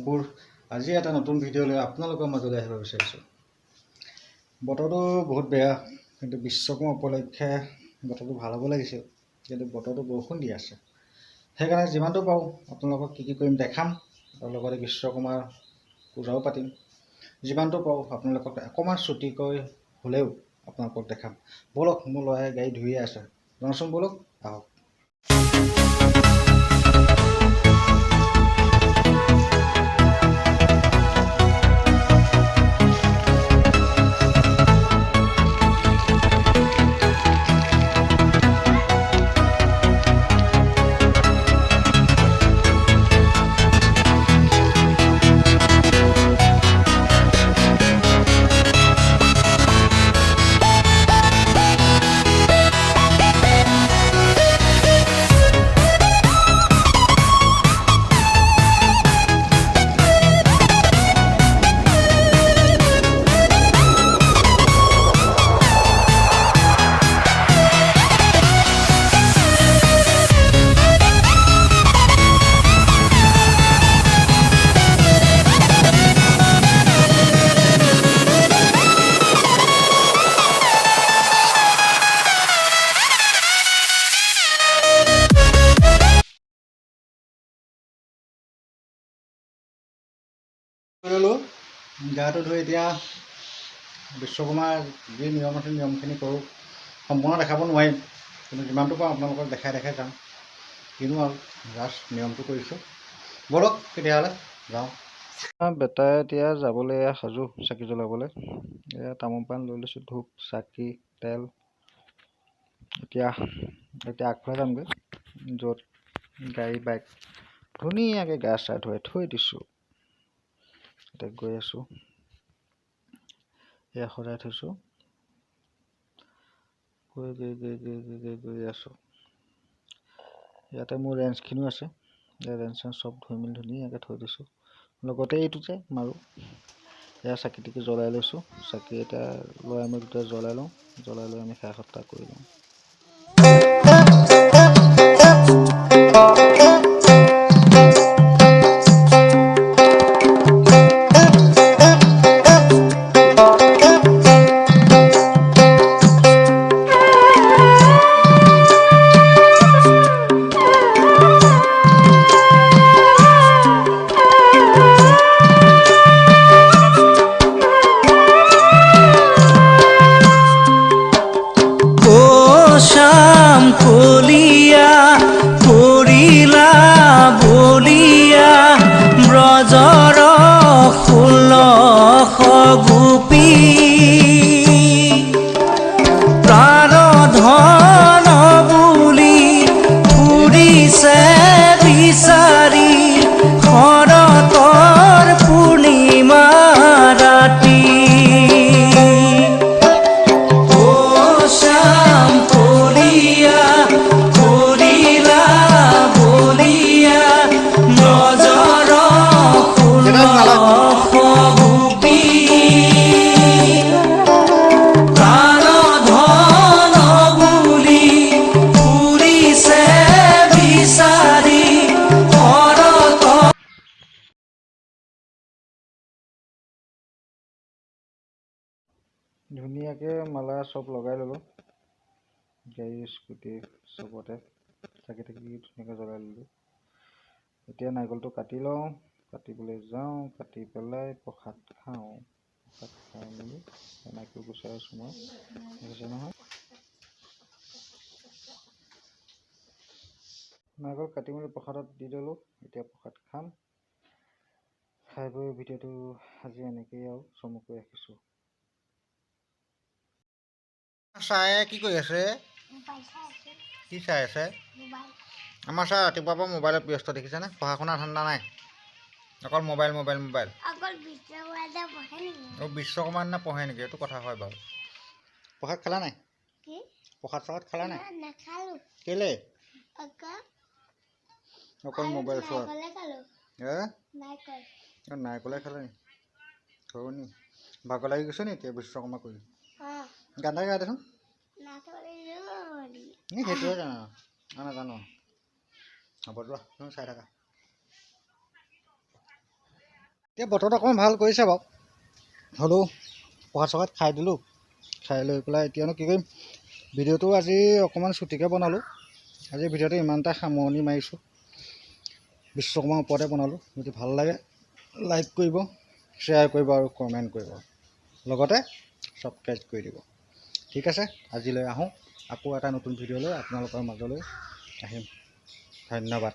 অংকুৰ আজি এটা নতুন ভিডিঅ' লৈ আপোনালোকৰ মাজলৈ আহিব বিচাৰিছোঁ। বতৰটো বহুত বেয়া, কিন্তু বিশ্বকৰ্মা উপলক্ষে বতৰটো ভাল হ'ব লাগিছিল, কিন্তু বতৰটো বৰষুণ দি আছে। সেইকাৰণে যিমানটো পাৰোঁ আপোনালোকক কি কৰিম দেখাম, আৰু লগতে বিশ্বকৰ্মাৰ পূজাও পাতিম। যিমানটো পাৰোঁ আপোনালোকক অকণমান ছুটিকৈ হ'লেও আপোনালোকক দেখাম। ব'লক, মোৰ ল'ৰাই গাড়ী ধুইয়ে আছে, যাওঁচোন ব'লক, আহক। ল'লোঁ গাটো ধুই এতিয়া বিশ্বকৰ্মাৰ যি নিয়ম আছে নিয়মখিনি কৰোঁ। সম্পূৰ্ণ দেখাব নোৱাৰিম, কিন্তু যিমানটো পাৰোঁ আপোনালোকক দেখাই যাম। কিনো আৰু জাষ্ট নিয়মটো কৰিছোঁ। ব'লক তেতিয়াহ'লে যাওঁ। বেটাই এতিয়া যাবলৈ সাজু চাকি জ্বলাবলৈ। এয়া তামোল পাণ লৈ লৈছোঁ, ধূপ চাকি তেল। এতিয়া আগফালে যামগৈ, য'ত গাড়ী বাইক ধুনীয়াকৈ গা চা ধুৱাই থৈ দিছোঁ। এতিয়া গৈ আছোঁ, এয়া সজাই থৈছোঁ, গৈ আছোঁ। ইয়াতে মোৰ ৰেঞ্চখিনিও আছে, ৰেঞ্চ চব ধুই মেলি ধুনীয়াকৈ থৈ দিছোঁ। লগতে এইটো যে মাৰোঁ, এয়া চাকি তাকি জ্বলাই লৈছোঁ। চাকি এতিয়া ল'ৰাই মই দুটাই জ্বলাই লওঁ, জ্বলাই লৈ আমি সেৱা সৎকাৰ কৰি লওঁ। কলিয়া পৰিলা বলিয়া ব্ৰজৰ ষোল্লশ গোপী প্ৰাণধন বুলি ফুৰিছে বিচাৰি শৰতৰ পূৰ্ণিমা ৰাতি। ধুনীয়াকৈ মালা চব লগাই ল'লোঁ, গাড়ী স্কুটি চবতে চাকি তাকি ধুনীয়াকৈ জ্বলাই ল'লোঁ। এতিয়া নাৰিকলটো কাটি লওঁ, কাটিবলৈ যাওঁ, কাটি পেলাই প্ৰসাদ খাওঁ। প্ৰসাদ খাই মেলি নাৰিকল গুচাই আছোঁ মই, দেখিছে নহয়। নাৰিকল কাটি মেলি প্ৰসাদত দি দিলোঁ। এতিয়া প্ৰসাদ খাম, খাই বৈ ভিডিঅ'টো আজি এনেকেই আৰু চমুকৈ ৰাখিছোঁ। চাই কি কৰি আছে? কি চাই আছে? আমাৰ ছাৰ ৰাতিপুৱাৰ পৰা মোবাইলত ব্যস্ত, দেখিছেনে? পঢ়া শুনা ধান্দা নাই, অকল মোবাইল। বিশ্বকৰ্মাৰ দিনা পঢ়ে নেকি? এইটো কথা হয় বাৰু। প্ৰসাদ খালা নাই? প্ৰসাদ চসাদ খালা নাই? কেলে? অকল মোবাইল চোৱা। নাৰিকলে খালে নি? ধৰণি ভাগৰ লাগি গৈছে নি এতিয়া বিশ্বকৰ্মা কৰি? গান এটা গাই দেচোন। সেইটোৱে জানো, নাজানো। হ'ব যোৱা, তুমি চাই থাকা। এতিয়া বতৰটো অকণমান ভাল কৰিছে বাৰু হ'লেও প্ৰসাদ চসাদ খাই দিলোঁ খাই লৈ পেলাই এতিয়ানো কি কৰিম ভিডিঅ'টো আজি অকণমান চুটিকৈ বনালোঁ আজি ভিডিঅ'টো ইমানটা সামৰণি মাৰিছোঁ বিশ্বকৰ্মাৰ ওপৰতে বনালোঁ যদি ভাল লাগে লাইক কৰিব শ্বেয়াৰ কৰিব আৰু কমেণ্ট কৰিব লগতে ছাবস্ক্ৰাইব কৰি দিব ঠিক আছে আজিলৈ আহোঁ আকৌ এটা নতুন ভিডিঅ' লৈ আপোনালোকৰ মাজলৈ আহিম ধন্যবাদ